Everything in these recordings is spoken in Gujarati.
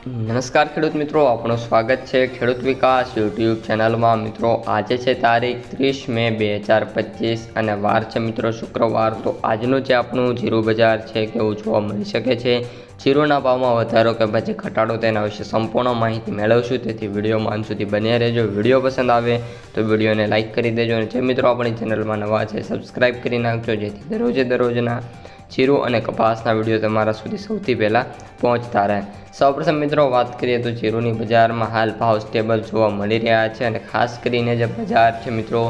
નમસ્કાર ખેડૂત મિત્રો, આપણું સ્વાગત છે ખેડૂત વિકાસ યુટ્યુબ ચેનલમાં। મિત્રો આજે છે તારીખ 30 મે 2025 અને વાર છે મિત્રો શુક્રવાર। તો આજનું જે આપણું જીરું બજાર છે કેવું જોવા મળી શકે છે, જીરુના ભાવમાં વધારો કે પછી ઘટાડો તેના વિશે સંપૂર્ણ માહિતી મેળવશું। તેથી વિડીયોમાં અંત સુધી બન્યા રહેજો। વિડીયો પસંદ આવે તો વિડીયોને લાઇક કરી દેજો અને જે મિત્રો આપણી ચેનલમાં નવા છે સબસ્ક્રાઈબ કરી નાખજો, જેથી દરરોજના જીરું અને કપાસના વિડીયો તમારા સુધી સૌથી પહેલાં પહોંચતા રહે। સૌપ્રથમ મિત્રો વાત કરીએ તો જીરુની બજારમાં હાલ ભાવ સ્ટેબલ જોવા મળી રહ્યા છે અને ખાસ કરીને જે બજાર છે મિત્રો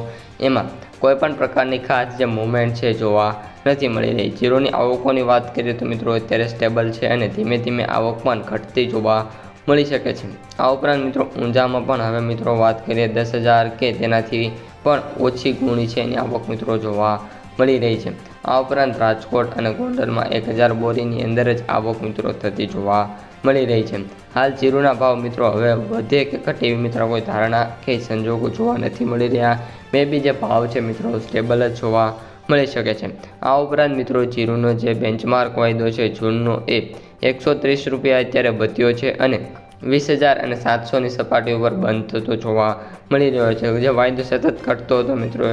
એમાં કોઈપણ પ્રકારની ખાસ જે મૂવમેન્ટ છે જોવા નથી મળી રહી। જીરુની આવકોની વાત કરીએ તો મિત્રો અત્યારે સ્ટેબલ છે અને ધીમે ધીમે આવક પણ ઘટતી જોવા મળી શકે છે। આ ઉપરાંત મિત્રો ઊંઝામાં પણ હવે મિત્રો વાત કરીએ 10,000 કે તેનાથી પણ ઓછી ગુણી છે એની આવક મિત્રો જોવા મળી રહી છે। આ ઉપરાંત રાજકોટ અને ગોંડલમાં 1,000 બોરીની અંદર જ આવક મિત્રો થતી જોવા મળી રહી છે। હાલ જીરુના ભાવ મિત્રો હવે વધે કે ઘટે એવી મિત્રો કોઈ ધારણા કે સંજોગો જોવા નથી મળી રહ્યા। મે બી જે ભાવ છે મિત્રો સ્ટેબલ જ જોવા મળી શકે છે। આ ઉપરાંત મિત્રો જીરુનો જે બેન્ચમાર્ક વાયદો છે જૂનનો એ 130 રૂપિયા અત્યારે વધ્યો છે અને 20,000 અને 700ની સપાટી ઉપર બંધ થતો જોવા મળી રહ્યો છે। જે વાયદો સતત ઘટતો હતો મિત્રો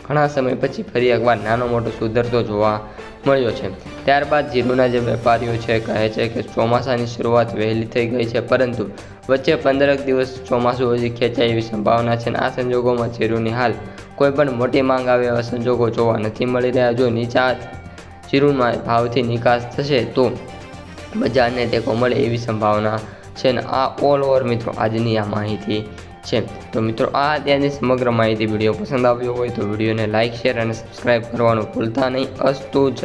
ઘણા સમય પછી ફરી એકવાર નાનો મોટો સુધરતો જોવા મળ્યો છે। ત્યારબાદ જીરુના જે વેપારીઓ છે કહે છે કે ચોમાસાની શરૂઆત વહેલી થઈ ગઈ છે, પરંતુ વચ્ચે 15 દિવસ ચોમાસું હજી ખેંચાય એવી સંભાવના છે। આ સંજોગોમાં જીરુની હાલ કોઈ પણ મોટી માંગ આવે એવા સંજોગો જોવા નથી મળી રહ્યા। જો નીચા જીરુમાં ભાવથી નિકાસ થશે તો બજારને ટેકો મળે એવી સંભાવના છે ને આ ઓલ ઓવર મિત્રો આજની આ માહિતી છે। તો મિત્રો આ ત્યાંની સમગ્ર માહિતી વિડીયો પસંદ આવ્યો હોય તો વિડીયોને લાઇક, શેર અને સબસ્ક્રાઈબ કરવાનું ભૂલતા નહીં। અસ્તુ।